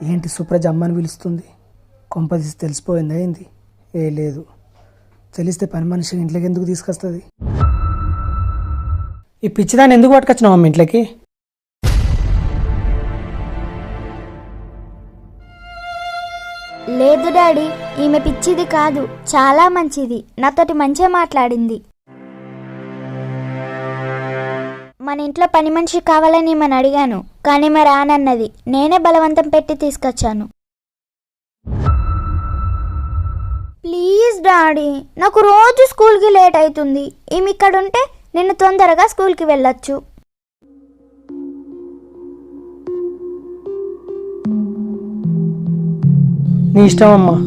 ఏంటి సుప్రజ అమ్మని పిలుస్తుంది? కొంపదీసి తెలిసిపోయిందా ఏంది? ఏ లేదు, తెలిస్తే పని మనిషి ఇంట్లోకి ఎందుకు తీసుకొస్తుంది? ఈ పిచ్చిదాన్ని ఎందుకు పట్టుకొచ్చినావు అమ్మ ఇంట్లోకి? లేదు డాడీ, ఈమె పిచ్చిది కాదు, చాలా మంచిది. నాతోటి మంచిగా మాట్లాడింది. మన ఇంట్లో పని మనిషి కావాలని ఈమెను అడిగాను, కానీ మరి రానన్నది. నేనే బలవంతం పెట్టి తీసుకొచ్చాను. ప్లీజ్ డాడీ, నాకు రోజు స్కూల్కి లేట్ అవుతుంది. ఈమె ఇక్కడ ఉంటే నేను తొందరగా స్కూల్కి వెళ్ళొచ్చు. నీ ఇష్టం అమ్మా.